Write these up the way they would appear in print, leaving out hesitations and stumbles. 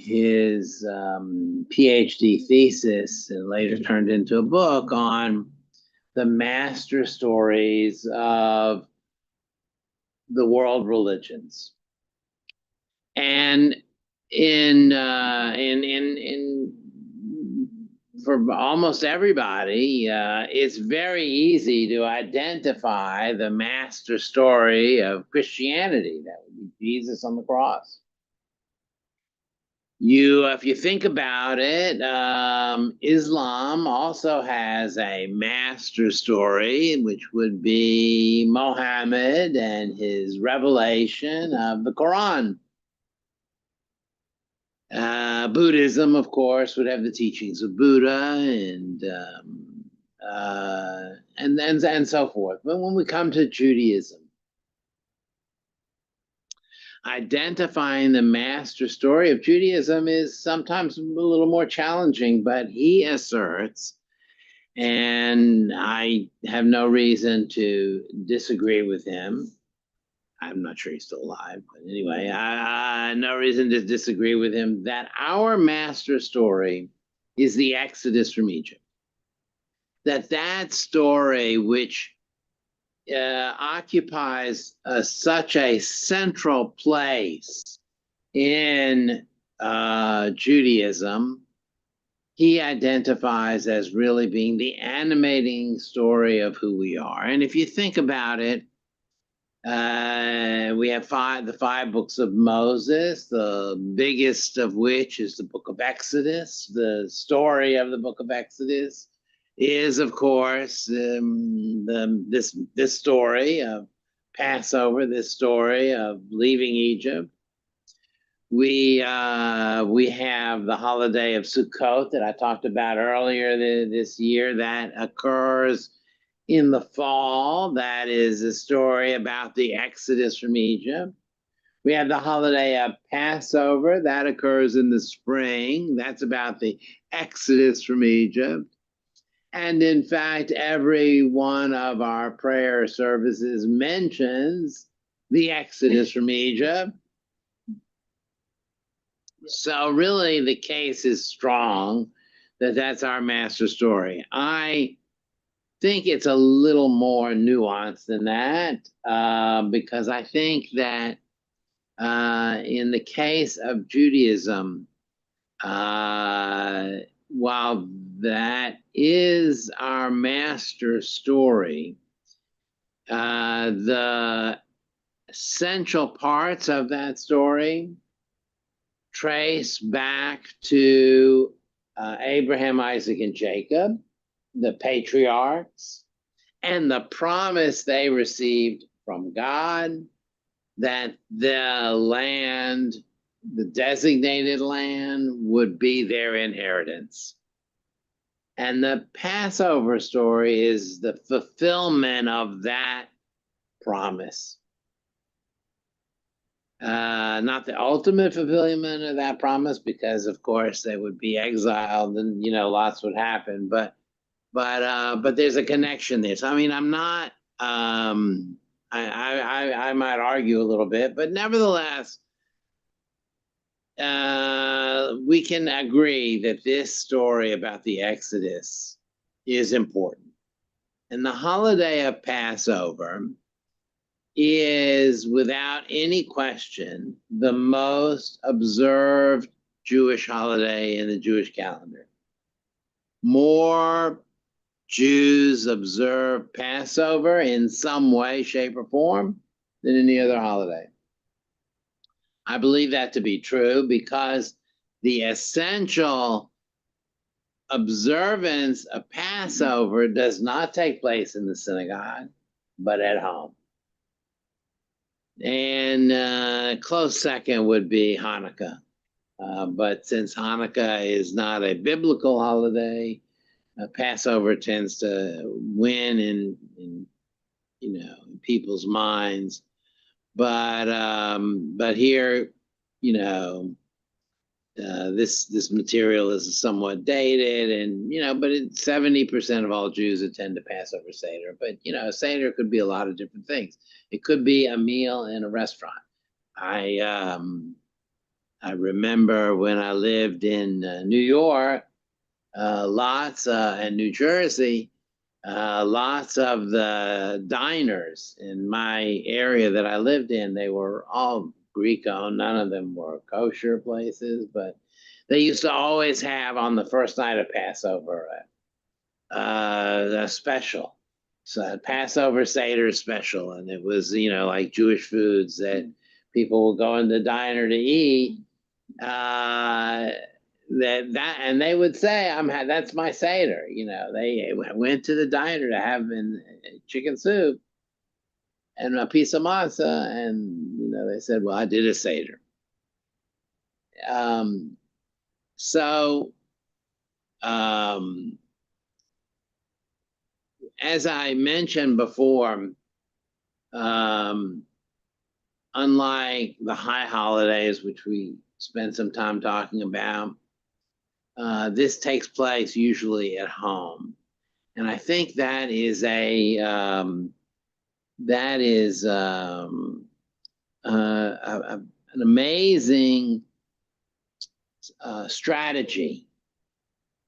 his PhD thesis, and later turned into a book, on the master stories of the world religions. And in for almost everybody, it's very easy to identify the master story of Christianity. That would be Jesus on the cross. If you think about it, Islam also has a master story, which would be Muhammad and his revelation of the Quran. Buddhism, of course, would have the teachings of Buddha and so forth. But when we come to Judaism, identifying the master story of Judaism is sometimes a little more challenging, but he asserts, and I have no reason to disagree with him. I'm not sure he's still alive, but anyway, no reason to disagree with him, that our master story is the Exodus from Egypt. That story, which occupies such a central place in Judaism, he identifies as really being the animating story of who we are. And if you think about it, we have the five books of Moses, the biggest of which is the book of Exodus. The story of the book of Exodus is, of course, this story of Passover, this story of leaving Egypt. We have the holiday of Sukkot that I talked about earlier this year that occurs in the fall. That is a story about the Exodus from Egypt. We have the holiday of Passover that occurs in the spring. That's about the Exodus from Egypt. And in fact, every one of our prayer services mentions the Exodus from Egypt. So really the case is strong that that's our master story. I think it's a little more nuanced than that, because I think that in the case of Judaism, while that is our master story, the essential parts of that story trace back to Abraham, Isaac, and Jacob, the patriarchs, and the promise they received from God that the land, the designated land, would be their inheritance. And the Passover story is the fulfillment of that promise. Not the ultimate fulfillment of that promise, because of course they would be exiled and lots would happen, but there's a connection there. So I mean, I'm not I might argue a little bit, but nevertheless, we can agree that this story about the Exodus is important. And the holiday of Passover is, without any question, the most observed Jewish holiday in the Jewish calendar. More Jews observe Passover in some way, shape, or form than any other holiday. I believe that to be true because the essential observance of Passover does not take place in the synagogue, but at home. And close second would be Hanukkah. But since Hanukkah is not a biblical holiday, Passover tends to win in people's minds. But here, this material is somewhat dated, and but 70% of all Jews attend a Passover Seder. But a Seder could be a lot of different things. It could be a meal in a restaurant. I I remember when I lived in New York, and New Jersey, lots of the diners in my area that I lived in, they were all Greek owned. None of them were kosher places, but they used to always have on the first night of Passover a special. So a Passover Seder special. And it was, like Jewish foods that people will go in the diner to eat. And they would say, that's my Seder. They went to the diner to have chicken soup and a piece of matzah, and they said, well, I did a Seder. So as I mentioned before, unlike the high holidays, which we spent some time talking about, this takes place usually at home. And I think that is an amazing strategy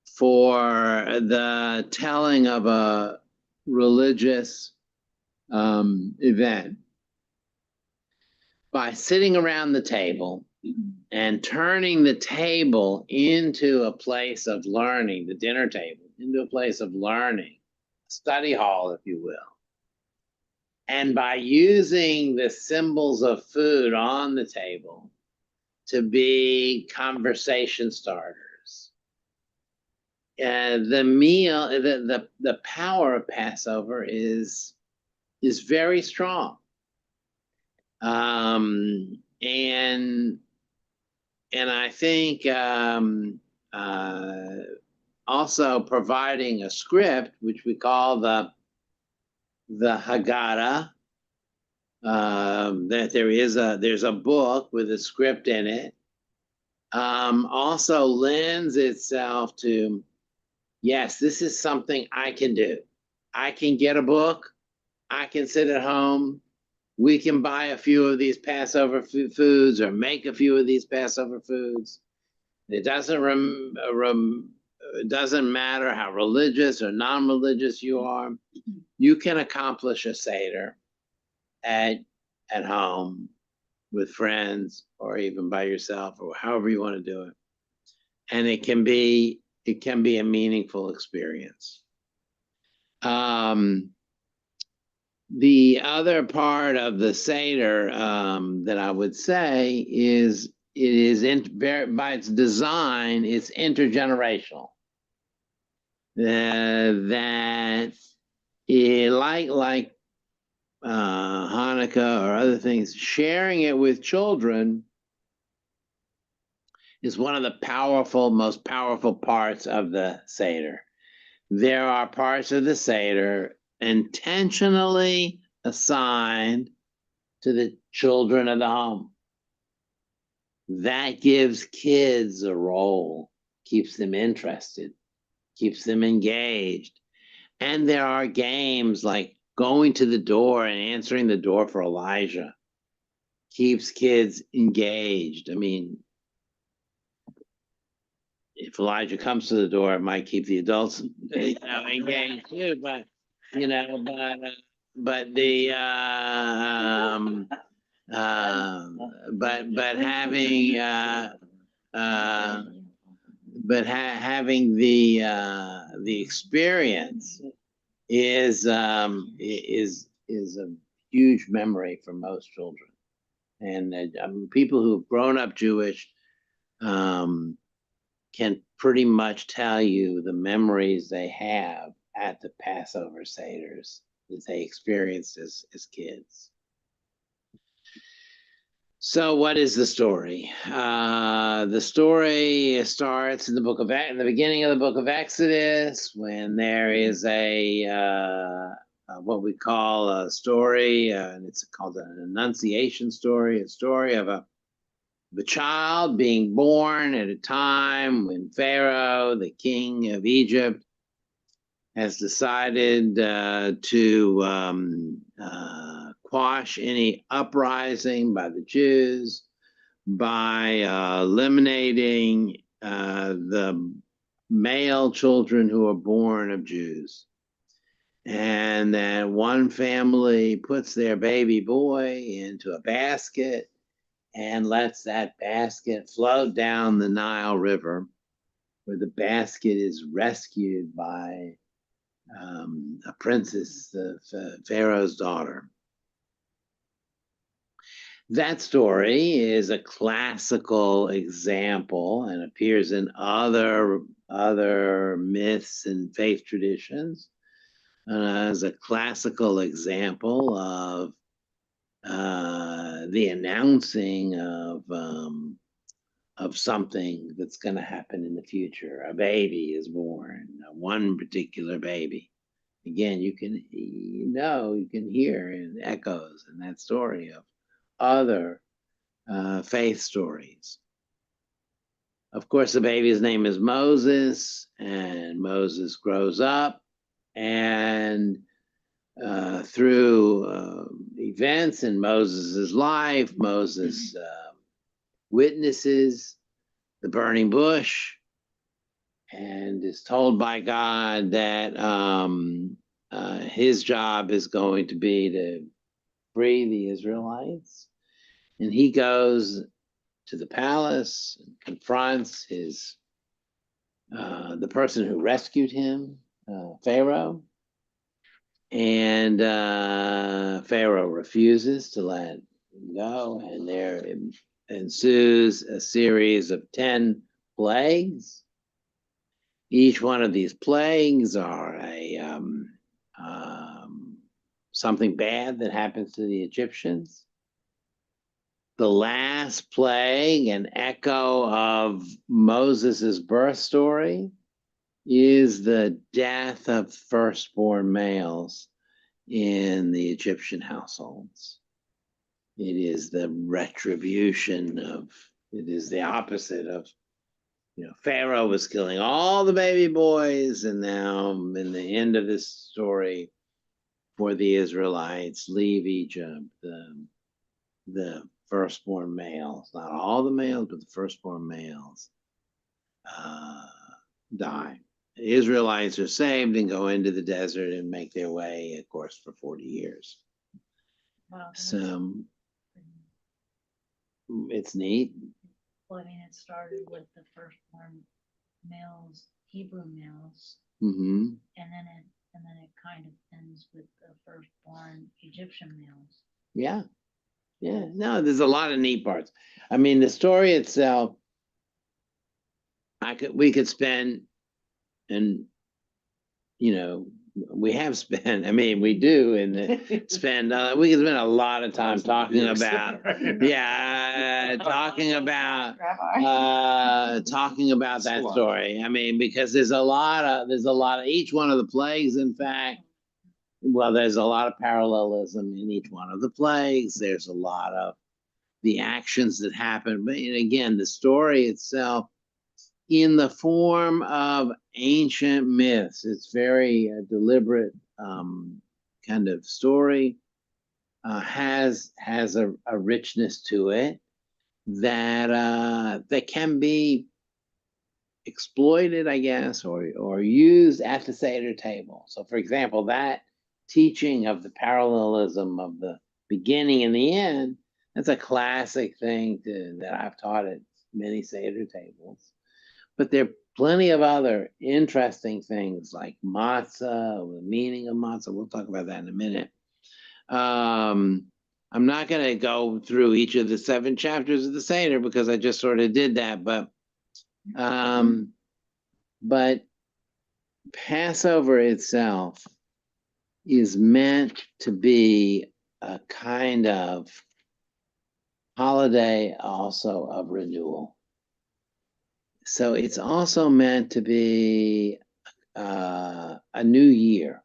for the telling of a religious event. By sitting around the table and turning the table into a place of learning, the dinner table into a place of learning, study hall, if you will. And by using the symbols of food on the table to be conversation starters. The meal, the power of Passover is very strong. And I think also providing a script, which we call the Haggadah, that there's a book with a script in it, also lends itself to, yes, this is something I can do. I can get a book. I can sit at home. We can buy a few of these Passover foods or make a few of these Passover foods. It doesn't it doesn't matter how religious or non-religious you are. You can accomplish a Seder at home with friends or even by yourself or however you want to do it. And it can be a meaningful experience. The other part of the Seder that I would say is by its design, it's intergenerational. That like Hanukkah or other things, sharing it with children is one of the most powerful parts of the Seder. There are parts of the Seder intentionally assigned to the children of the home. That gives kids a role, keeps them interested, keeps them engaged. And there are games like going to the door and answering the door for Elijah, keeps kids engaged. I mean, if Elijah comes to the door, it might keep the adults engaged too. But but having the experience is a huge memory for most children, and people who've grown up Jewish can pretty much tell you the memories they have at the Passover Seders that they experienced as kids. So what is the story? The story starts in the beginning of the book of Exodus, when there is what we call a story, and it's called an Annunciation story, a story of a child being born at a time when Pharaoh, the king of Egypt, has decided to quash any uprising by the Jews by eliminating the male children who are born of Jews. And then one family puts their baby boy into a basket and lets that basket float down the Nile River, where the basket is rescued by a princess, Pharaoh's daughter. That story is a classical example and appears in other myths and faith traditions as a classical example of the announcing of something that's going to happen in the future. A baby is born, one particular baby. Again, you can hear in echoes in that story of other faith stories. Of course, the baby's name is Moses, and Moses grows up, and through events in Moses's life, Moses witnesses the burning bush and is told by God that his job is going to be to free the Israelites. And he goes to the palace and confronts the person who rescued him, Pharaoh. And Pharaoh refuses to let him go, and there ensues a series of 10 plagues. Each one of these plagues are something bad that happens to the Egyptians. The last plague, an echo of Moses's birth story, is the death of firstborn males in the Egyptian households. It is the retribution it is the opposite of, Pharaoh was killing all the baby boys, and now in the end of this story, for the Israelites leave Egypt, the firstborn males, not all the males, but the firstborn males die. The Israelites are saved and go into the desert and make their way, of course, for 40 years. Wow. So it's neat. Well, I mean, it started with the firstborn males, Hebrew males, mm-hmm. and then it kind of ends with the firstborn Egyptian males. Yeah. No, there's a lot of neat parts. I mean, the story itself, we could spend, and we have spent, we do, and we can spend a lot of time talking about that story. Because there's a lot of each one of the plagues, in fact. Well, there's a lot of parallelism in each one of the plagues. There's a lot of the actions that happen. But again, the story itself, in the form of ancient myths, it's very deliberate kind of story, has a richness to it that can be exploited, I guess, or used at the Seder table. So, for example, that teaching of the parallelism of the beginning and the end, that's a classic thing that I've taught at many Seder tables. But there are plenty of other interesting things like matzah, the meaning of matzah. We'll talk about that in a minute. I'm not going to go through each of the 7 chapters of the Seder because I just sort of did that. But Passover itself is meant to be a kind of holiday also of renewal. So it's also meant to be a new year.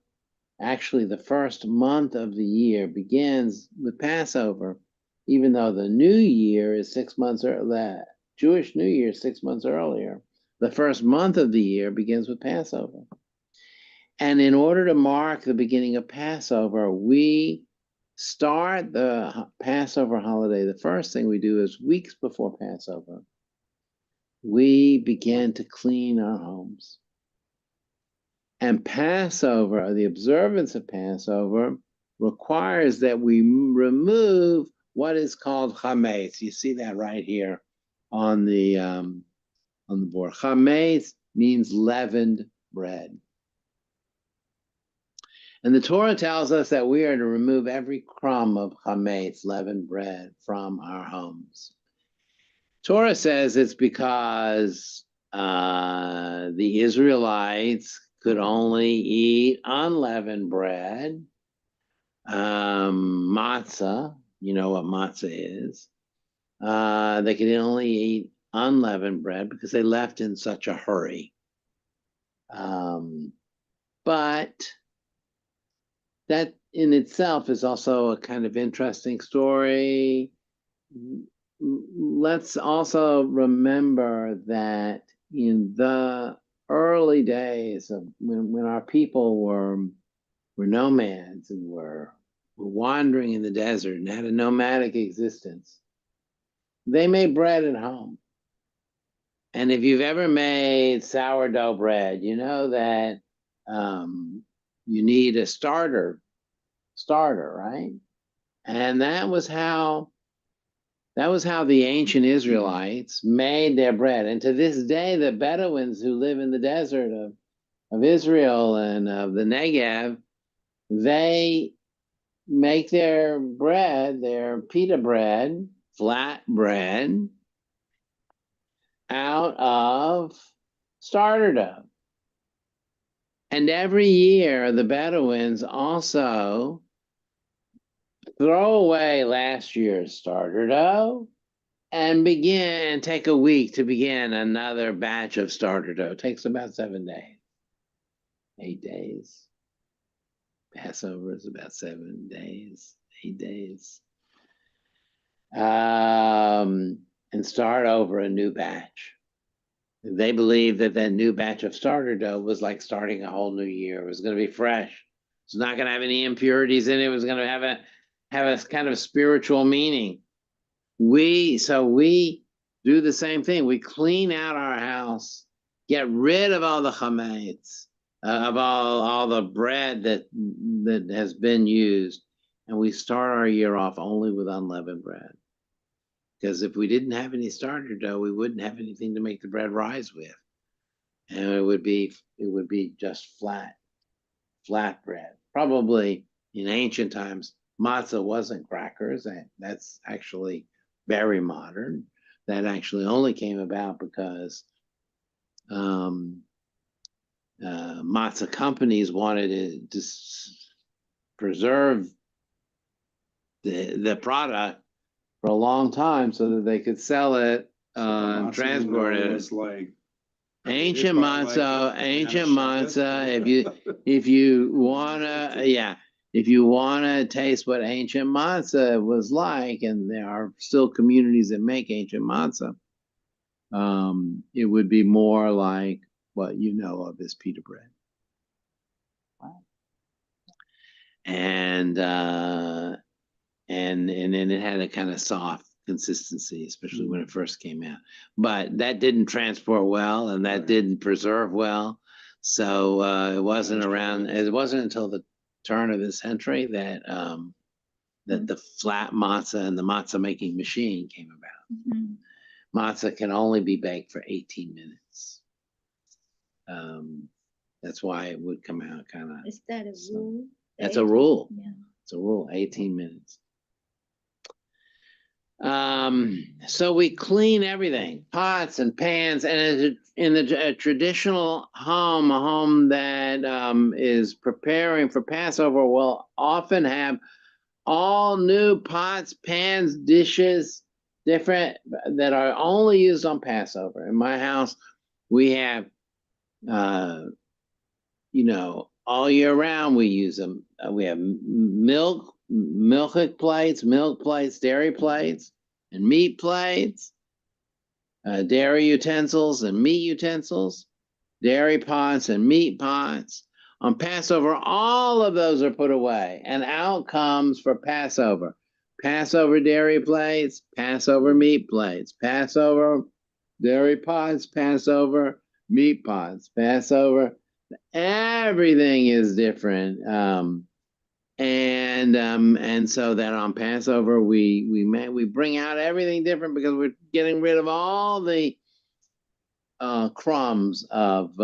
Actually, the first month of the year begins with Passover, even though the new year is 6 months earlier. The Jewish New Year is 6 months earlier. The first month of the year begins with Passover. And in order to mark the beginning of Passover, we start the Passover holiday, the first thing we do is weeks before Passover, we begin to clean our homes. And Passover, or the observance of Passover, requires that we remove what is called chametz. You see that right here on the board. Chametz means leavened bread. And the Torah tells us that we are to remove every crumb of chametz, leavened bread, from our homes. Torah says it's because the Israelites could only eat unleavened bread, matzah. You know what matzah is. They could only eat unleavened bread because they left in such a hurry. But that in itself is also a kind of interesting story. Let's also remember that in the early days of when our people were nomads and were wandering in the desert and had a nomadic existence, they made bread at home. And if you've ever made sourdough bread, you know that you need a starter, right? And that was how the ancient Israelites made their bread. And to this day, the Bedouins who live in the desert of Israel and of the Negev, they make their bread, their pita bread, flat bread, out of starter dough. And every year, the Bedouins also throw away last year's starter dough and take a week to begin another batch of starter dough. It takes about 7 days, 8 days. Passover is about 7 days, 8 days. And start over a new batch. They believed that new batch of starter dough was like starting a whole new year. It was going to be fresh. It's not going to have any impurities in it. It was going to have a kind of spiritual meaning. We do the same thing. We clean out our house, get rid of all the chametz, of all the bread that has been used, and we start our year off only with unleavened bread. Because if we didn't have any starter dough, we wouldn't have anything to make the bread rise with, and it would be just flat bread. Probably in ancient times, matzah wasn't crackers. That's actually very modern. That actually only came about because matzah companies wanted to preserve the product for a long time so that they could sell it, transport it. Was like Ancient matzah. If you wanna taste what ancient matzah was like, and there are still communities that make ancient matzah, it would be more like what you know of as pita bread. Wow. And then it had a kind of soft consistency, especially when it first came out. But that didn't transport well, and that didn't preserve well. So it wasn't until the turn of the century that the flat matzah and the matzah making machine came about. Matzah can only be baked for 18 minutes. That's why it would come out kind of. Is that a rule? That's a rule. Yeah. It's a rule, 18 minutes. So we clean everything, pots and pans, and in a traditional home, a home that is preparing for Passover will often have all new pots, pans, dishes, different that are only used on Passover. In my house, we have, all year round we use them. We have milk plates, dairy plates, and meat plates, dairy utensils and meat utensils, dairy pots and meat pots. On Passover, all of those are put away, and out comes for Passover. Passover dairy plates, Passover meat plates, Passover dairy pots, Passover meat pots, Passover. Everything is different. And so that on Passover we bring out everything different because we're getting rid of all the crumbs of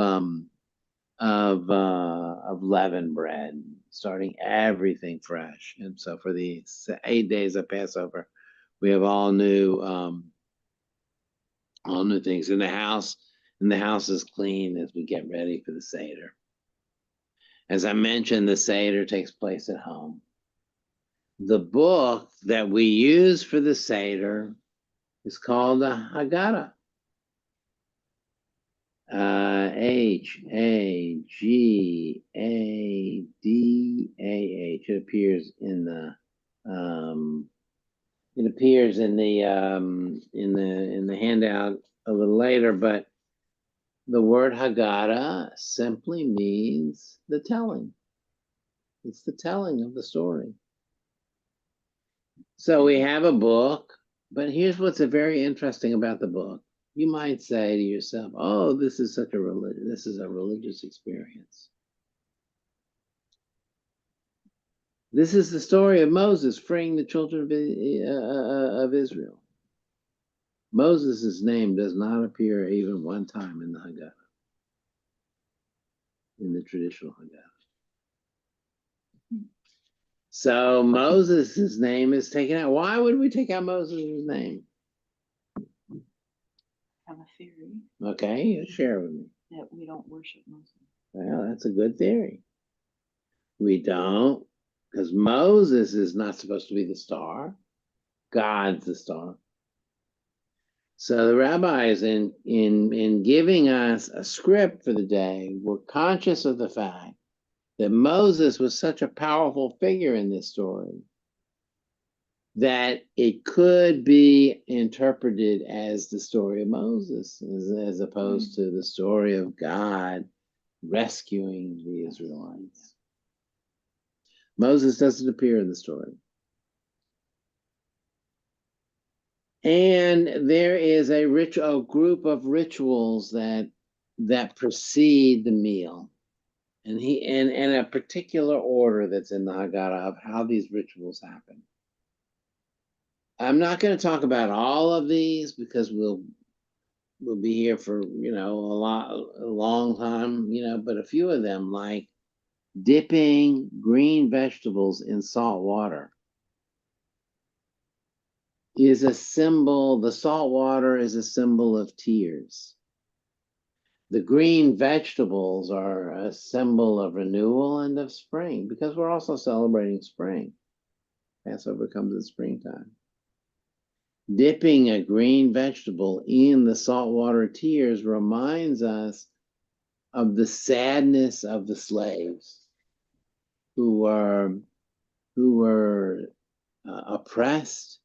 leavened bread, starting everything fresh. And so for the 8 days of Passover, we have all new things in the house. And the house is clean as we get ready for the Seder. As I mentioned, the Seder takes place at home. The book that we use for the Seder is called the Haggadah. Haggadah. It appears in the handout a little later, but the word Haggadah simply means the telling. It's the telling of the story. So we have a book, but here's what's very interesting about the book. You might say to yourself, "Oh, this is a religious experience." This is the story of Moses freeing the children of Israel. Moses' name does not appear even one time in the Haggadah, in the traditional Haggadah. So Moses' name is taken out. Why would we take out Moses' name? Have a theory. Okay, share with me. That we don't worship Moses. Well, that's a good theory. We don't, because Moses is not supposed to be the star. God's the star. So the rabbis, in giving us a script for the day, were conscious of the fact that Moses was such a powerful figure in this story that it could be interpreted as the story of Moses, as opposed to the story of God rescuing the Israelites. Moses doesn't appear in the story. And there is a group of rituals that precede the meal. And in a particular order that's in the Haggadah of how these rituals happen. I'm not going to talk about all of these because we'll be here for a long time, but a few of them, like dipping green vegetables in salt water, is a symbol. The salt water is a symbol of tears. The green vegetables are a symbol of renewal and of spring, because we're also celebrating spring. Passover comes in springtime. Dipping a green vegetable in the saltwater tears reminds us of the sadness of the slaves who were oppressed,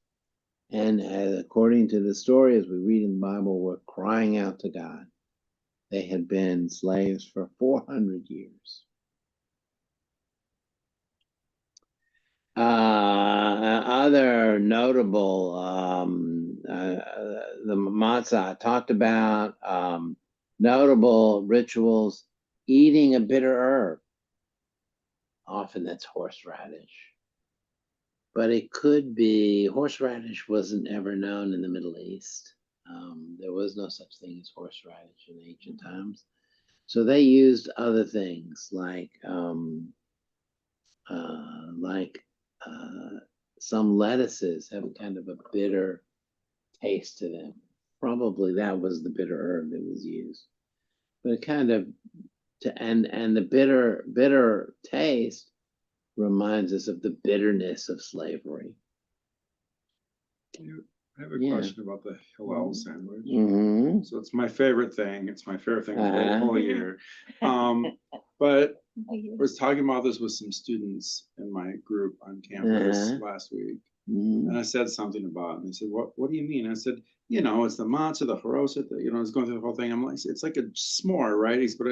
and according to the story, as we read in the Bible, were crying out to God. They had been slaves for 400 years. Other notable, the matzah talked about, notable rituals, eating a bitter herb. Often that's horseradish. But it could be, horseradish wasn't ever known in the Middle East. There was no such thing as horseradish in ancient times. So they used other things like some lettuces have a kind of a bitter taste to them. Probably that was the bitter herb that was used. But it kind of, and the bitter taste reminds us of the bitterness of slavery. I have a question about the Hillel sandwich. Mm-hmm. So it's my favorite thing. It's my favorite thing of the whole year. But I was talking about this with some students in my group on campus last week. And I said something about it. And they said, what do you mean? I said, it's the matzah, the haroset, it's going through the whole thing. I'm like, it's like a s'more, right? But,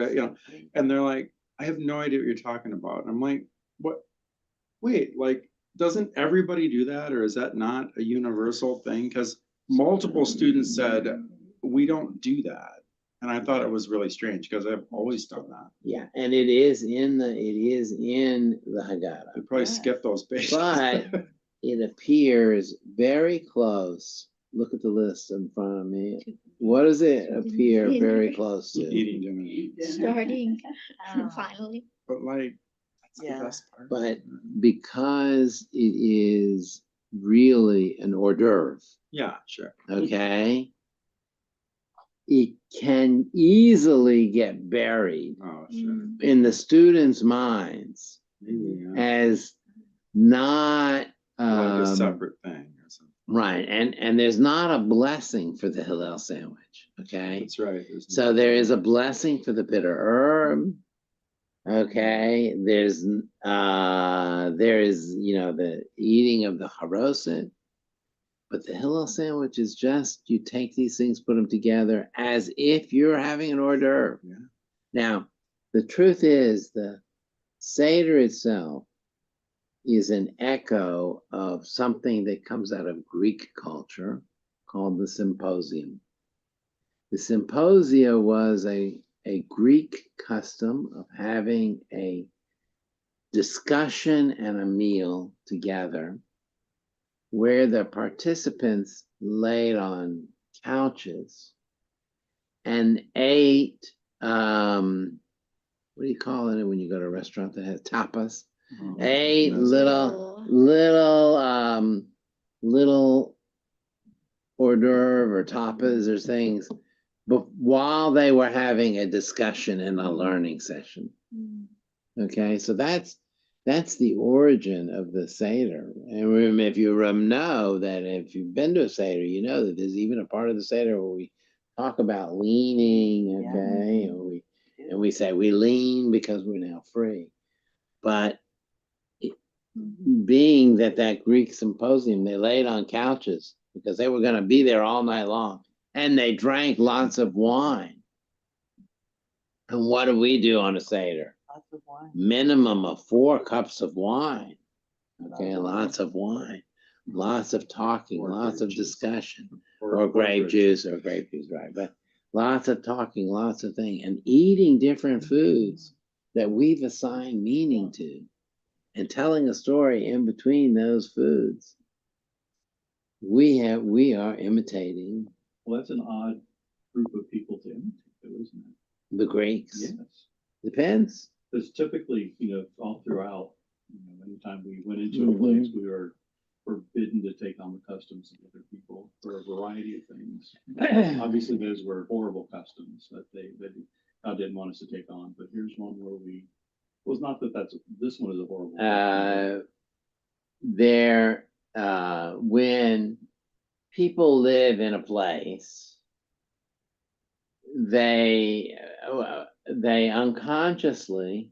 and they're like, I have no idea what you're talking about. And I'm like, what? Wait, like, doesn't everybody do that? Or is that not a universal thing? Because multiple students said, we don't do that. And I thought it was really strange because I've always done that. Yeah, and it is in the Haggadah. They probably skip those pages. But it appears very close. Look at the list in front of me. What does it appear very close to? Eating dinner. Starting Oh. finally. But like, that's Yeah. the best part. But because it is really an hors d'oeuvre, Yeah, sure. okay, it can easily get buried Oh, sure. in the students' minds Maybe, yeah. as not Like a separate thing or something. right, and there's not a blessing for the Hillel sandwich, okay? That's right. There's So there is a blessing for the bitter herb. Okay, there is the eating of the haroset, but the Hillel sandwich is just you take these things, put them together as if you're having an hors d'oeuvre. Yeah. Now, the truth is the Seder itself is an echo of something that comes out of Greek culture called the symposium. The symposia was a Greek custom of having a discussion and a meal together where the participants laid on couches and ate, what do you call it when you go to a restaurant that has tapas? Oh, Ate that's- little hors d'oeuvre or tapas or things, but while they were having a discussion and a learning session. Okay, so that's the origin of the Seder. And if you know that if you've been to a Seder, you know that there's even a part of the Seder where we talk about leaning, okay, and we say we lean because we're now free. But being that Greek symposium, they laid on couches because they were going to be there all night long, and they drank lots of wine. And what do we do on a Seder? Lots of wine. Minimum of 4 cups of wine. Okay, lots of wine, lots of talking, Or lots grape of juice. discussion, or grape juice, right? But lots of talking, lots of things, and eating different foods that we've assigned meaning to, and telling a story in between those foods. We are imitating Well, that's an odd group of people to imitate, though, isn't it? the Greeks. Yes, Depends. because typically, all throughout, anytime we went into Mhm. a place, we were forbidden to take on the customs of other people for a variety of things. Obviously, those were horrible customs that God didn't want us to take on. But here's one where well, it's not that this one is a horrible. When people live in a place, they unconsciously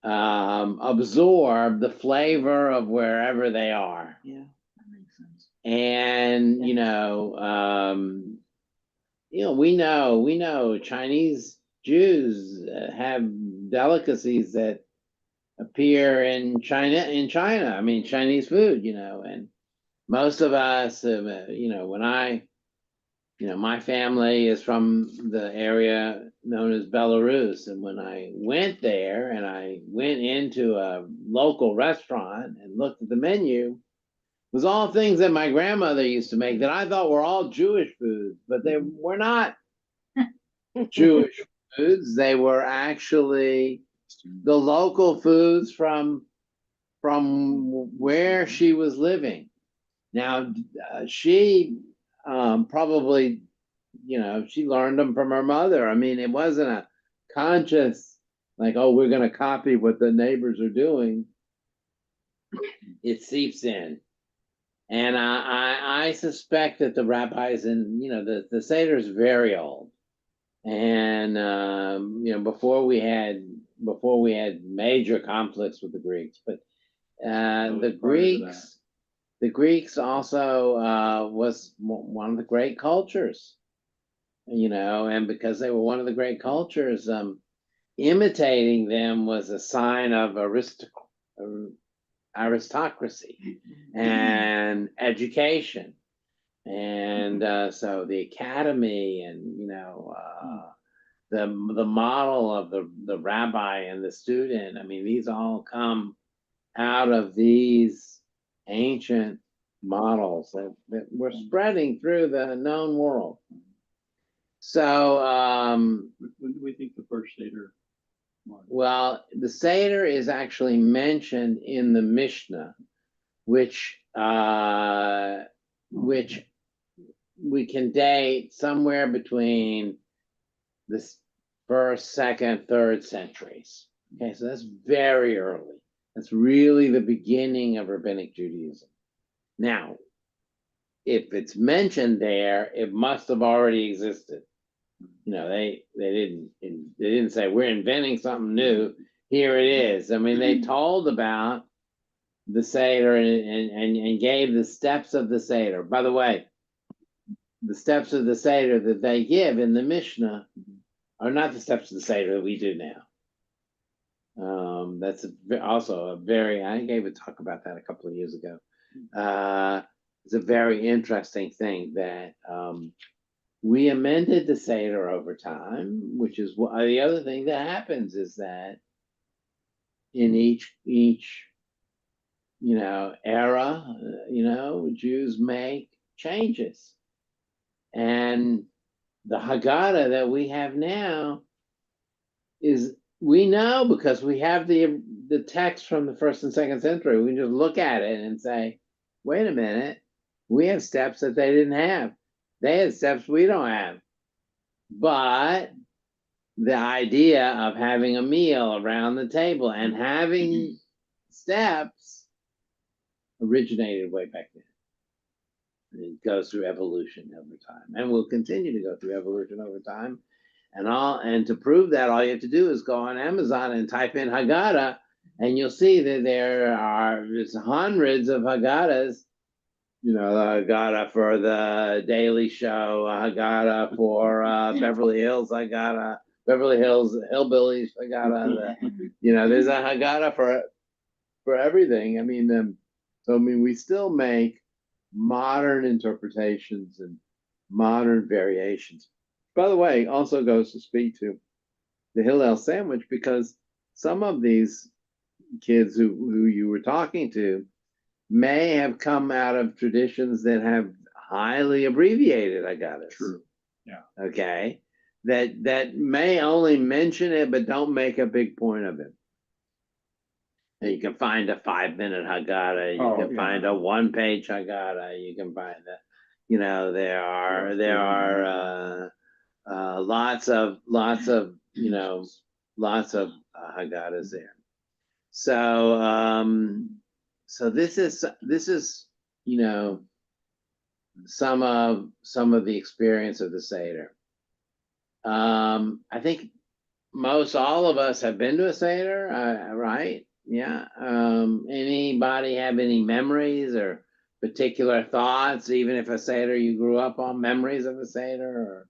absorb the flavor of wherever they are. Yeah. That makes sense. And we know Chinese Jews have delicacies that appear in China. I mean, Chinese food, and most of us, my family is from the area known as Belarus. And when I went there and I went into a local restaurant and looked at the menu, it was all things that my grandmother used to make that I thought were all Jewish foods, but they were not Jewish foods. They were actually the local foods from where she was living. Now, she probably, she learned them from her mother. I mean, it wasn't a conscious, like, oh, we're going to copy what the neighbors are doing. It seeps in. And I suspect that the rabbis and, the Seder is very old. And, before we had major conflicts with the Greeks, but the Greeks also was one of the great cultures, and because they were one of the great cultures, imitating them was a sign of aristocracy and education. And so the academy and, the model of the rabbi and the student, I mean, these all come out of these ancient models that were spreading through the known world. So, When do we think the first Seder was? well, the Seder is actually mentioned in the Mishnah, which we can date somewhere between the first, second, third centuries. Okay, so that's very early. That's really the beginning of Rabbinic Judaism. Now, if it's mentioned there, it must have already existed. They didn't say we're inventing something new. Here it is. I mean, they told about the Seder and gave the steps of the Seder. By the way, the steps of the Seder that they give in the Mishnah are not the steps of the Seder that we do now. That's also a very, I gave a talk about that a couple of years ago. It's a very interesting thing that we amended the Seder over time, which is the other thing that happens is that in each era, Jews make changes. And the Haggadah that we have now is, we know because we have the text from the 1st and 2nd century. We just look at it and say, wait a minute, we have steps that they didn't have. They had steps we don't have. But the idea of having a meal around the table and having steps originated way back then. And it goes through evolution over time, and will continue to go through evolution over time. And to prove that, all you have to do is go on Amazon and type in Haggadah, and you'll see that there's hundreds of Haggadahs. The Haggadah for the Daily Show, Haggadah for Beverly Hills Haggadah, Beverly Hills Hillbillies Haggadah. There's a Haggadah for everything. I mean, we still make modern interpretations and modern variations. By the way, also goes to speak to the Hillel sandwich, because some of these kids who you were talking to may have come out of traditions that have highly abbreviated Haggadahs. True. Yeah. Okay. That may only mention it, but don't make a big point of it. And you can find a 5-minute Haggadah. You can find a 1-page Haggadah. You can find that. There are lots of Haggadahs there. So this is some of the experience of the Seder. I think most all of us have been to a Seder, right? Yeah. Anybody have any memories or particular thoughts, even if a Seder you grew up on, memories of a Seder or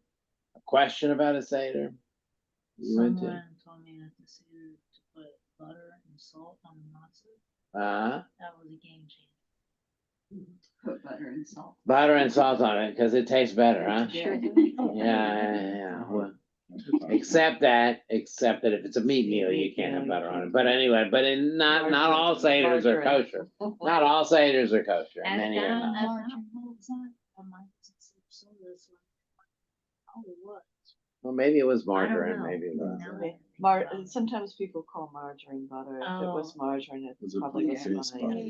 a question about a Seder? Someone told me at the Seder to put butter and salt on the matzah. That was a game changer. Put butter and salt. Butter and salt on it because it tastes better, huh? Sure do. Yeah. Well, except that if it's a meat meal, you can't have butter on it. But anyway, not all Seders are kosher. Not all Seders are kosher. Many are not. Well, maybe it was margarine. Maybe it was. Sometimes people call margarine butter. If it was margarine, it Was it probably was plant-based fine. butter?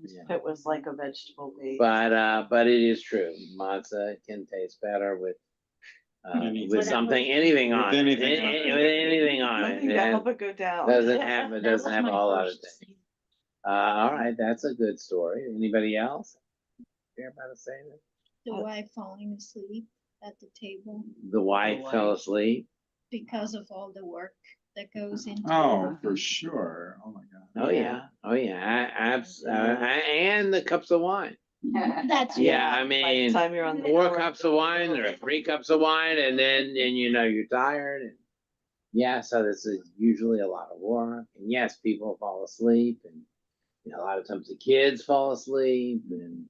Yeah. If it was like a vegetable base. But it is true. Matzah can taste better with anything on it. With anything on it. Nothing to help it go down. Doesn't have a whole lot of things. All right, that's a good story. Anybody else care about a Seder? The wife falling asleep at the table The wife fell asleep. because of all the work that goes into Oh, for sure. Oh my God. Oh yeah. And the cups of wine. That's Yeah, I By the mean, time you're on the 4 floor. cups of wine or 3 cups of wine, and then you're tired. yeah, so this is usually a lot of work. And yes, people fall asleep, and a lot of times the kids fall asleep, and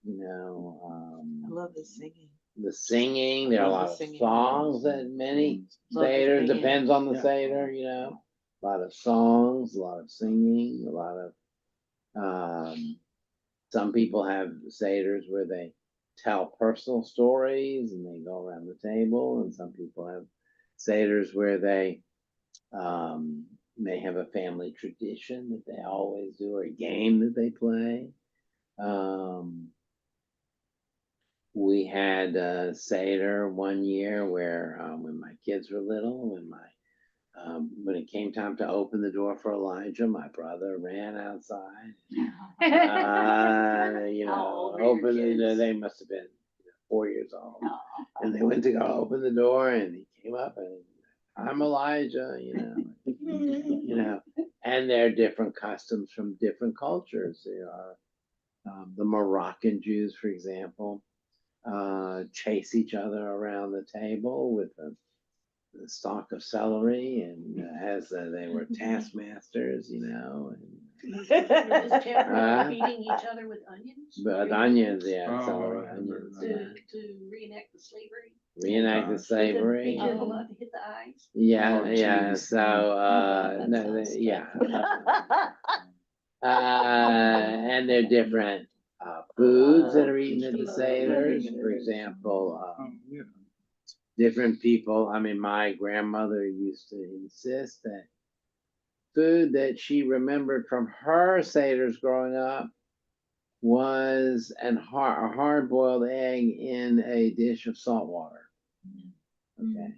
I love the singing. the singing. There are a Love the lot of singing. songs at many Love the Seder. singing. Depends on the Yeah. Seder, a lot of songs, a lot of singing, a lot of. Some people have Seders where they tell personal stories and they go around the table, and some people have Seders where they may have a family tradition that they always do, or a game that they play. We had a Seder one year where when my kids were little, when it came time to open the door for Elijah, my brother ran outside. Open it. They must have been 4 years old, and they went to go open the door, and he came up and, I'm Elijah, and there are different customs from different cultures. There are the Moroccan Jews, for example, chase each other around the table with the stalk of celery, and as they were taskmasters, and Feeding each other with onions. but onions, yeah, Oh, celery, I onions, remember To reenact the slavery. reenact the gosh. slavery. Be careful not to hit the eyes. Yeah, Oh, yeah. geez. So, That no, sounds yeah. And they're different foods that are eaten at the Seders. For example, Yeah. different people. I mean, my grandmother used to insist that food that she remembered from her Seders growing up was a hard-boiled egg in a dish of salt water. Okay.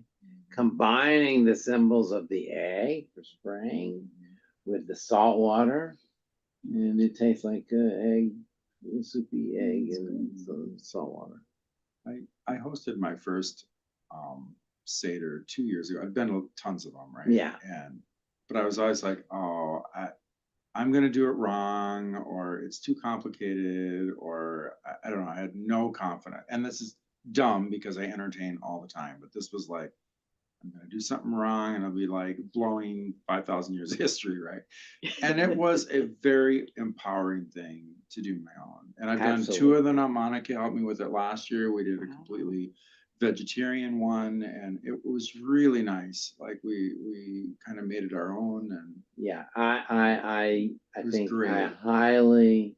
Combining the symbols of the egg for spring with the salt water, and it tastes like egg, soupy egg and some salt water. I hosted my first Seder 2 years ago. I've been to tons of them, right? Yeah. But I was always like, I'm gonna do it wrong, or it's too complicated, or I don't know. I had no confidence, and this is dumb because I entertain all the time. But this was like, I'm gonna do something wrong, and I'll be like blowing 5,000 years of history, right? And it was a very empowering thing to do my own. And I've done 2 of them now. Monica helped me with it last year. We did a completely vegetarian one, and it was really nice. Like we kind of made it our own, and yeah, I think great. I highly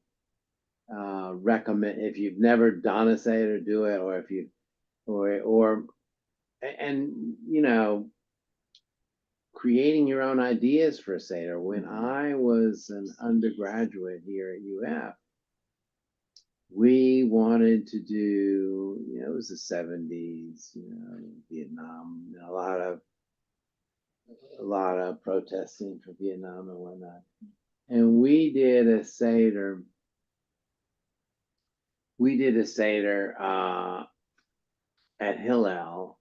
recommend, if you've never done a Seder, do it, or if you and creating your own ideas for a Seder. When I was an undergraduate here at UF, we wanted to do, it was the 70s, Vietnam, a lot of protesting for Vietnam and whatnot. And we did a Seder. At Hillel,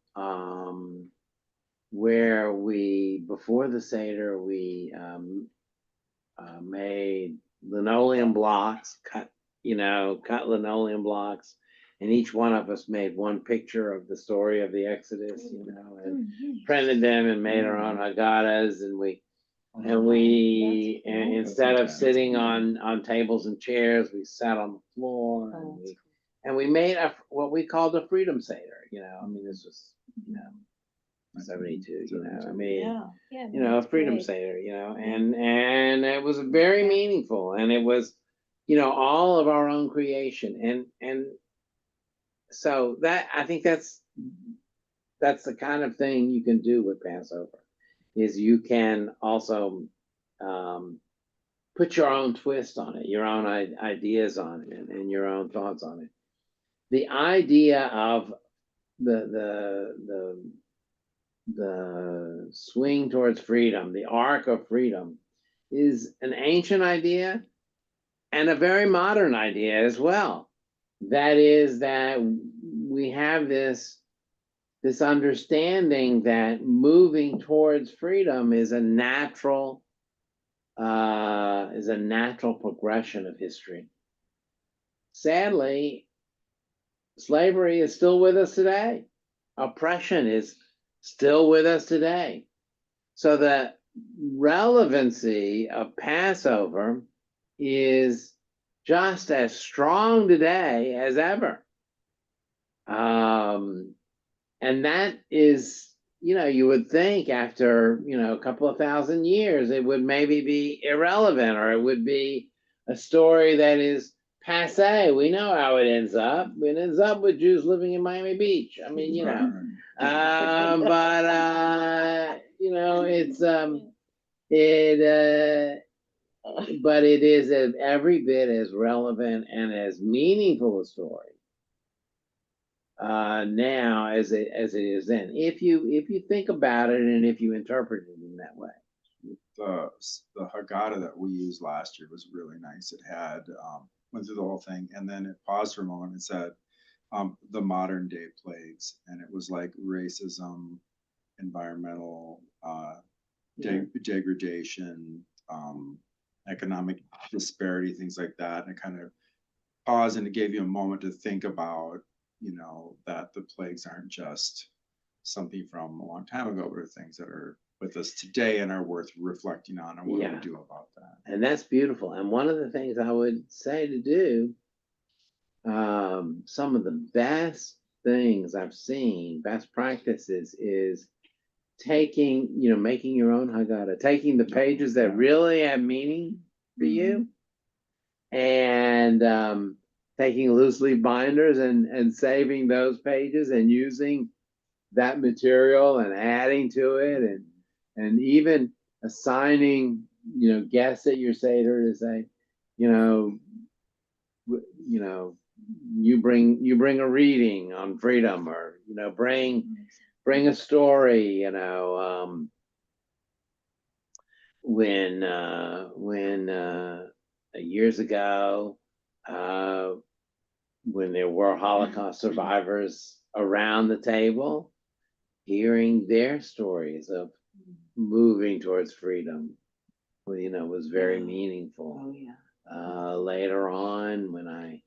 where before the Seder, we made linoleum blocks, cut linoleum blocks, and each one of us made one picture of the story of the Exodus, and printed them and made our own Haggadahs, and instead of sitting on tables and chairs, we sat on the floor, and we made what we called a freedom Seder. I mean, this was 72. I mean, a freedom Seder. And it was very meaningful, and it was, all of our own creation, and so that, I think that's the kind of thing you can do with Passover, is you can also put your own twist on it, your own ideas on it, and your own thoughts on it. The idea of the swing towards freedom, the arc of freedom, is an ancient idea and a very modern idea as well. That is, that we have this understanding that moving towards freedom is a natural progression of history. Sadly, slavery is still with us today. Oppression is still with us today. So the relevancy of Passover is just as strong today as ever. And that is, you would think after, a couple of thousand years, it would maybe be irrelevant, or it would be a story that is passe. We know how it ends up. It ends up with Jews living in Miami Beach. I mean, but it is every bit as relevant and as meaningful a story now as it is then, if you think about it and if you interpret it in that way. The Haggadah that we used last year was really nice. It had went through the whole thing, and then it paused for a moment and said the modern day plagues, and it was like racism, environmental degradation, economic disparity, things like that. And it kind of paused, and it gave you a moment to think about, that the plagues aren't just something from a long time ago, but are things that are with us today and are worth reflecting on, and what do we do about that. And that's beautiful. And one of the things I would say to do, some of the best things I've seen, best practices, is taking, making your own Haggadah, taking the pages that really have meaning for you, and taking loose leaf binders and saving those pages and using that material and adding to it, and even assigning, guests at your Seder to say, you bring a reading on freedom, or bring a story. When years ago, when there were Holocaust survivors around the table, hearing their stories of moving towards freedom, was very meaningful. Oh, yeah. Later on, when I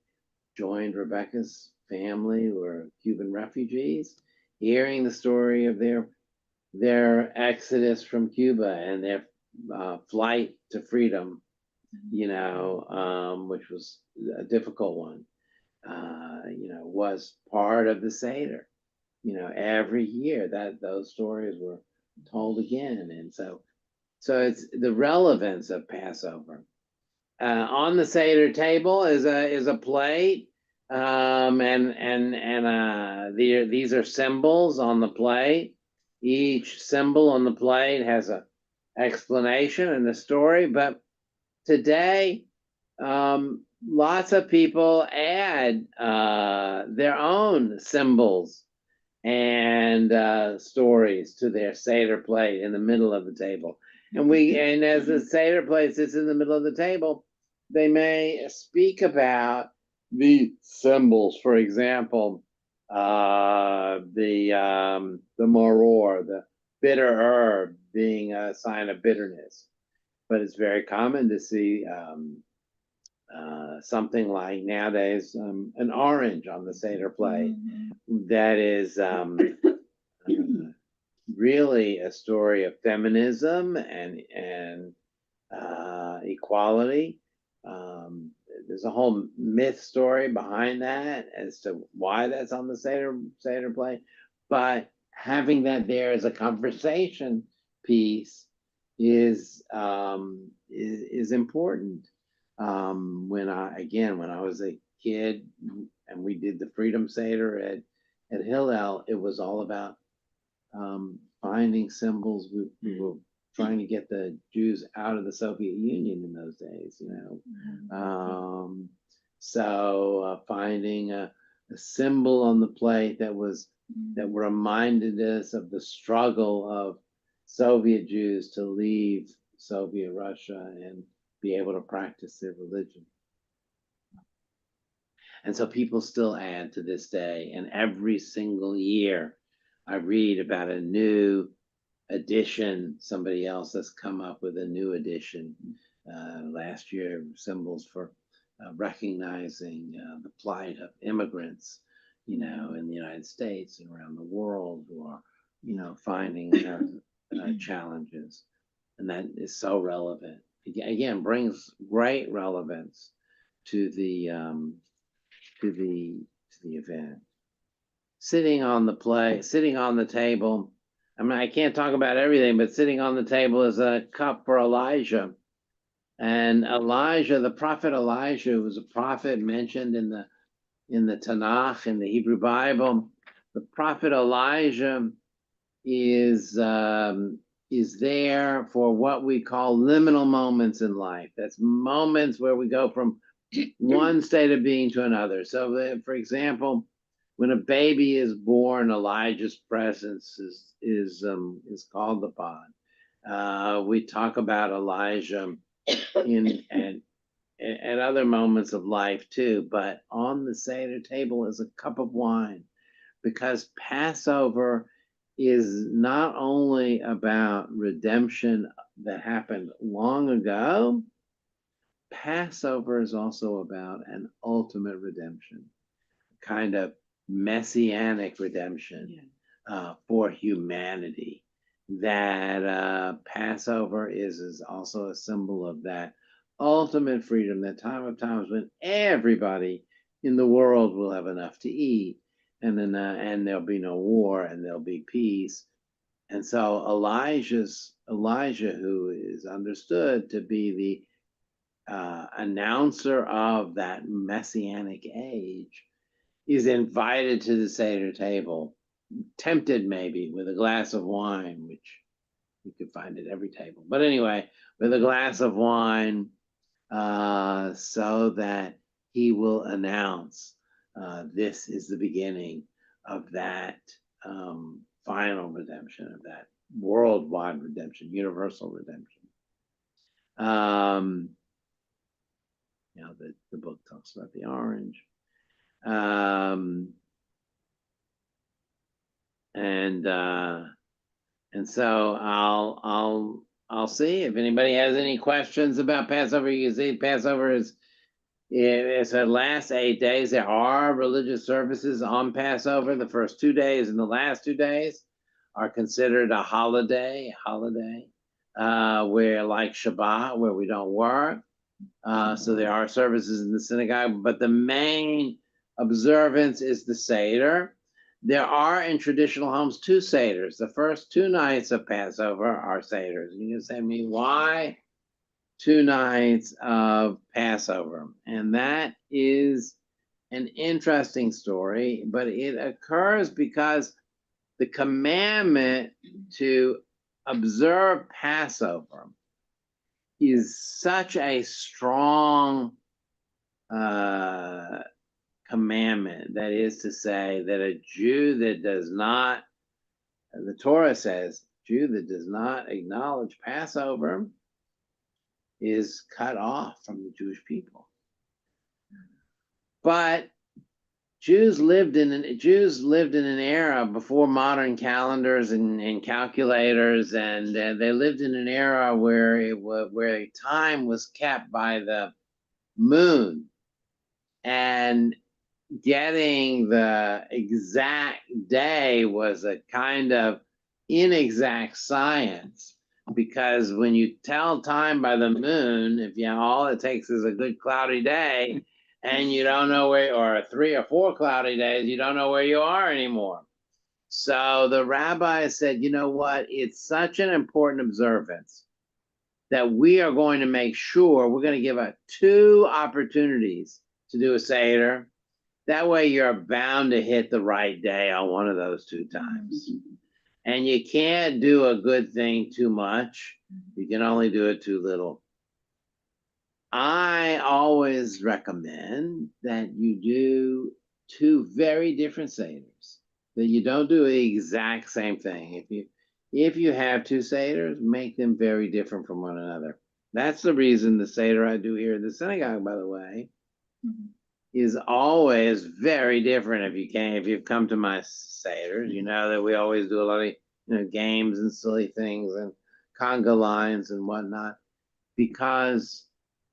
joined Rebecca's family, who were Cuban refugees, hearing the story of their exodus from Cuba and their flight to freedom, which was a difficult one, was part of the Seder. Every year that those stories were told again. And so it's the relevance of Passover. On the Seder table is a plate, these are symbols on the plate. Each symbol on the plate has a explanation and a story. But today, lots of people add their own symbols and stories to their Seder plate in the middle of the table. And as the Seder plate sits in the middle of the table, they may speak about the symbols. For example, the maror, the bitter herb, being a sign of bitterness. But it's very common to see something like nowadays an orange on the Seder plate. That is really a story of feminism and equality. There's a whole myth story behind that as to why that's on the Seder plate. But having that there as a conversation piece is important. When I was a kid and we did the Freedom Seder at Hillel, it was all about finding symbols. We were trying to get the Jews out of the Soviet Union in those days, So finding a symbol on the plate that reminded us of the struggle of Soviet Jews to leave Soviet Russia and be able to practice their religion. And so people still add to this day, and every single year I read about a new edition. Somebody else has come up with a new edition. Last year, symbols for recognizing the plight of immigrants, in the United States and around the world, who are, finding challenges, and that is so relevant. Again, brings great relevance to the event. Sitting on the table. I mean, I can't talk about everything, but sitting on the table is a cup for Elijah. And Elijah, the prophet Elijah, who was a prophet mentioned in the Tanakh, in the Hebrew Bible. The prophet Elijah is there for what we call liminal moments in life. That's moments where we go from one state of being to another. So, for example, when a baby is born, Elijah's presence is called upon. We talk about Elijah at other moments of life too, but on the Seder table is a cup of wine, because Passover is not only about redemption that happened long ago. Passover is also about an ultimate redemption, kind of messianic redemption for humanity. That Passover is also a symbol of that ultimate freedom, that time of times when everybody in the world will have enough to eat, and then and there'll be no war, and there'll be peace. And so Elijah, who is understood to be the announcer of that messianic age, is invited to the Seder table, tempted maybe with a glass of wine, which you could find at every table. But anyway, with a glass of wine, so that he will announce this is the beginning of that final redemption, of that worldwide redemption, universal redemption. The book talks about the orange. And so I'll see if anybody has any questions about Passover. You can see Passover it's the last 8 days. There are religious services on Passover. The first 2 days and the last 2 days are considered a holiday, where like Shabbat, where we don't work. So there are services in the synagogue, but the main observance is the Seder. There are in traditional homes 2 Seders. The first 2 nights of Passover are Seders. You can say to me, why 2 nights of Passover? And that is an interesting story, but it occurs because the commandment to observe Passover is such a strong commandment. That is to say, that a Jew that does not, the Torah says, Jew that does not acknowledge Passover is cut off from the Jewish people. But Jews lived in an era before modern calendars and calculators, and they lived in an era where time was kept by the moon, and getting the exact day was a kind of inexact science, because when you tell time by the moon, if all it takes is a good cloudy day, and you don't know where, or 3 or 4 cloudy days, you don't know where you are anymore. So the rabbi said, you know what? It's such an important observance that we are going to make sure we're going to give 2 opportunities to do a Seder. That way you're bound to hit the right day on one of those 2 times. And you can't do a good thing too much. You can only do it too little. I always recommend that you do 2 very different Seders, that you don't do the exact same thing. If you have 2 Seders, make them very different from one another. That's the reason the Seder I do here in the synagogue, by the way, is always very different. If you've come to my Seders, you know that we always do a lot of games and silly things and conga lines and whatnot, because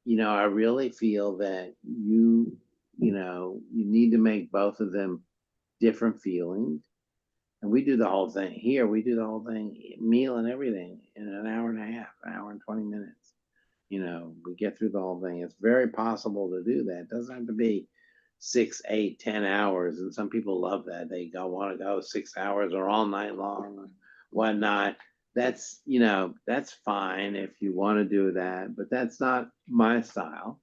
I really feel that you need to make both of them different feelings. And we do the whole thing here. We do the whole thing, meal and everything, in an hour and a half, an hour and 20 minutes. We get through the whole thing. It's very possible to do that. It doesn't have to be 6, 8, 10 hours. And some people love that. They want to go 6 hours or all night long or whatnot. That's fine if you want to do that, but that's not my style.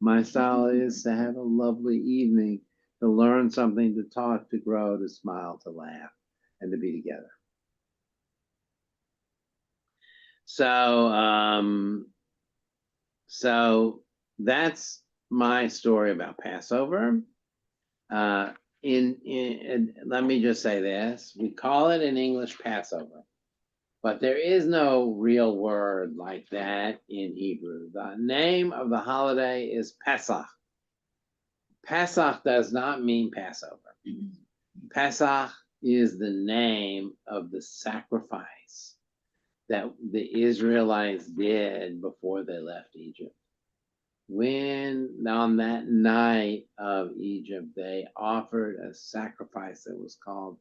My style is to have a lovely evening, to learn something, to talk, to grow, to smile, to laugh, and to be together. So that's my story about Passover. Let me just say this: we call it in English Passover, but there is no real word like that in Hebrew. The name of the holiday is Pesach. Pesach does not mean Passover. Pesach is the name of the sacrifice that the Israelites did before they left Egypt. When on that night of Egypt, they offered a sacrifice that was called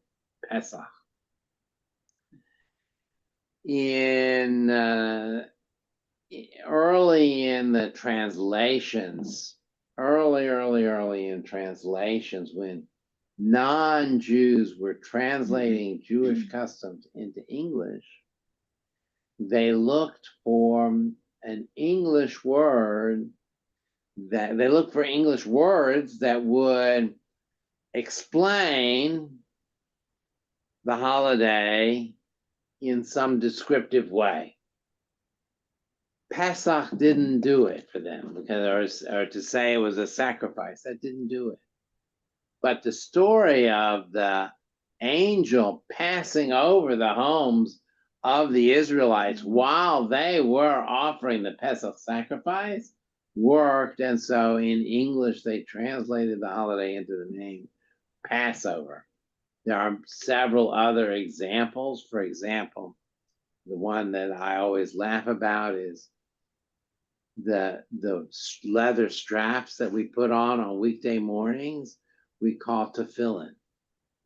Pesach. Early in the translations, early in translations, when non-Jews were translating Jewish customs into English, they looked for an English word English words that would explain the holiday in some descriptive way. Pesach didn't do it for them, because or to say it was a sacrifice, that didn't do it. But the story of the angel passing over the homes of the Israelites while they were offering the Pesach sacrifice worked, and so in English they translated the holiday into the name Passover. There are several other examples. For example, the one that I always laugh about is the leather straps that we put on weekday mornings. We call tefillin.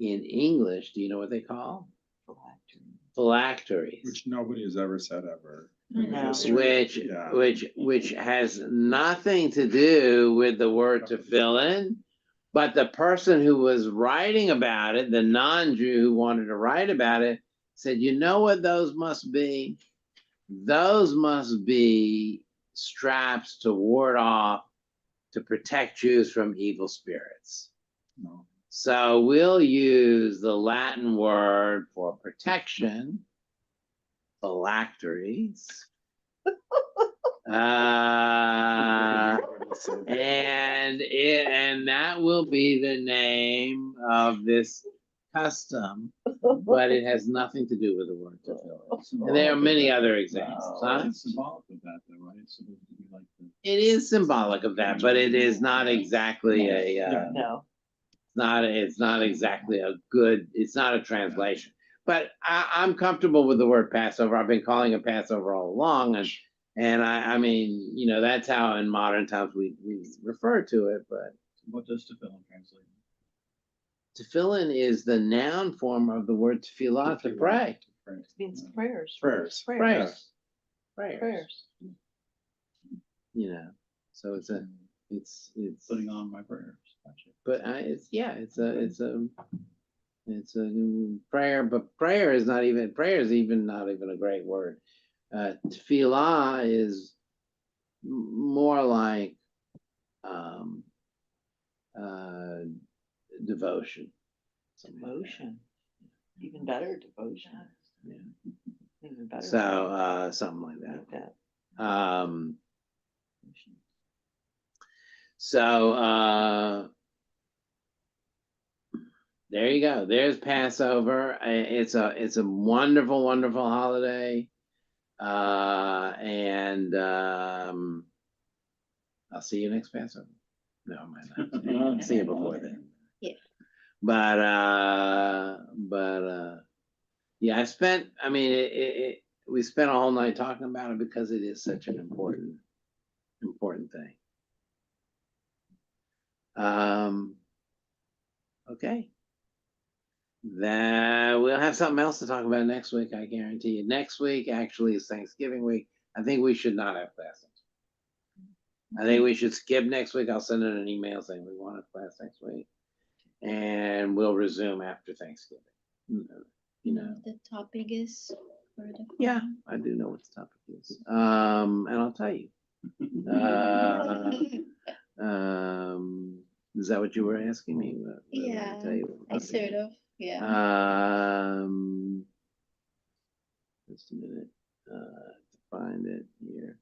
In English, do you know what they call? Phylacteries. Which nobody has ever said ever. No. Which has nothing to do with the word tefillin, but the person who was writing about it, the non-Jew who wanted to write about it, said, you know what those must be? Those must be straps to ward off, to protect Jews from evil spirits. No. So we'll use the Latin word for protection, phylacteries. And that will be the name of this custom, but it has nothing to do with the word tefillin. And there are many other examples. It's symbolic of that, though, right? It's supposed to be like It is symbolic of that, but it is not exactly No. it's not exactly it's not a translation. But I'm comfortable with the word Passover. I've been calling it Passover all along, and I mean, that's how in modern times we refer to it. But what does tefillin translate? Tefillin is the noun form of the word tefillah, to pray. It means prayers. Prayers. Prayers. So it's Putting on my prayers. Gotcha. But it's a prayer, but prayer is not even not even a great word. Tefillah is more like devotion. Devotion. Even better, devotion. Yeah. Even better. So something like that. So there you go. There's Passover. It's a wonderful, wonderful holiday. And I'll see you next Passover. No, I might not. I'll see you before then. Yeah. But yeah, we spent a whole night talking about it because it is such an important thing. Okay. Then we'll have something else to talk about next week, I guarantee you. Next week actually is Thanksgiving week. I think we should not have classes. I think we should skip next week. I'll send in an email saying we want a class next week. And we'll resume after Thanksgiving. You know. The topic is for the Yeah, forum. I do know what the topic is. And I'll tell you. Is that what you were asking me? Yeah, I'll tell you what I the topic sort is. of, yeah. Just a minute. To find it here.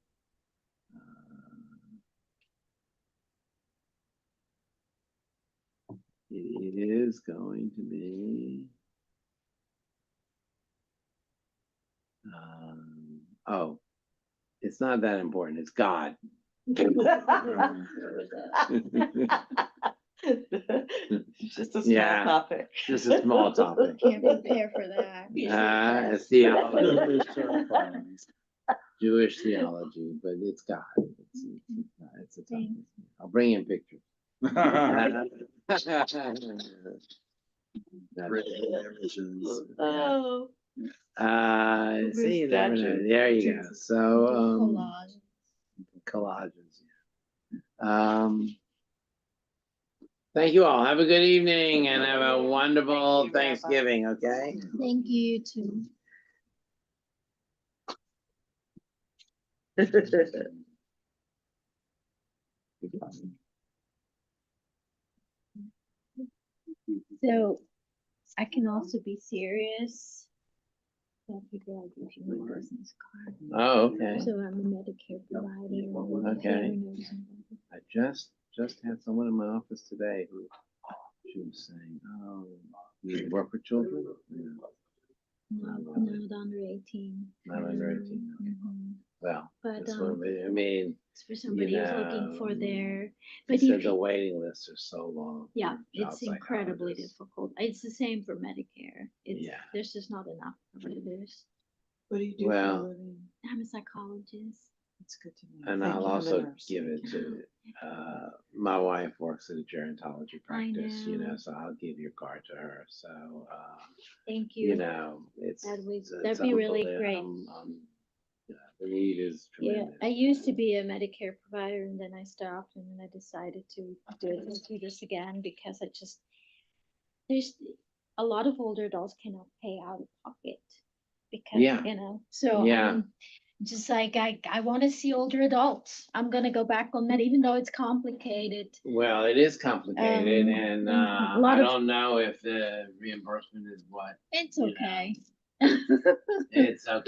It is going to be. Oh, it's not that important. It's God. Just a small Yeah. topic. Just a small topic. Can't prepare for that. It's theology. Jewish theology, but it's God. It's a topic. I'll bring in pictures. Oh. See, you never know. Statue. There you go. So, Collage. collages. Thank you all. Have a good evening and have a wonderful Thank you, Rabbi. Thanksgiving, okay? Thank you too. So I can also be serious. So people are giving me a business card. Oh, okay. So I'm a Medicare provider. Okay. I just had someone in my office today who she was saying, "Oh, you work with children?" No, not under 18. Not under 18. Okay. Mhm. Well, But that's what I mean. it's for somebody who's looking for their. But They you said the can, waiting lists are so long. yeah, for child it's incredibly psychologists. difficult. It's the same for Medicare. It's Yeah. there's just not enough providers. What do you do for Well, a living? I'm a psychologist. It's good to know. And Thank I'll you. I'm a also nurse. give it to, my wife works at a gerontology practice, you know, know. so I'll give your card to her. So, Thank you you. know, it's. That'd be really great. The need is Yeah, tremendous. I used to be a Medicare provider and then I stopped and then I decided to do this again because there's a lot of older adults cannot pay out of pocket because, Yeah. so Yeah. I'm just like, I want to see older adults. I'm going to go back on that even though it's complicated. Well, it is complicated and, a lot I of- don't know if the reimbursement is what. It's You know. okay. It's okay.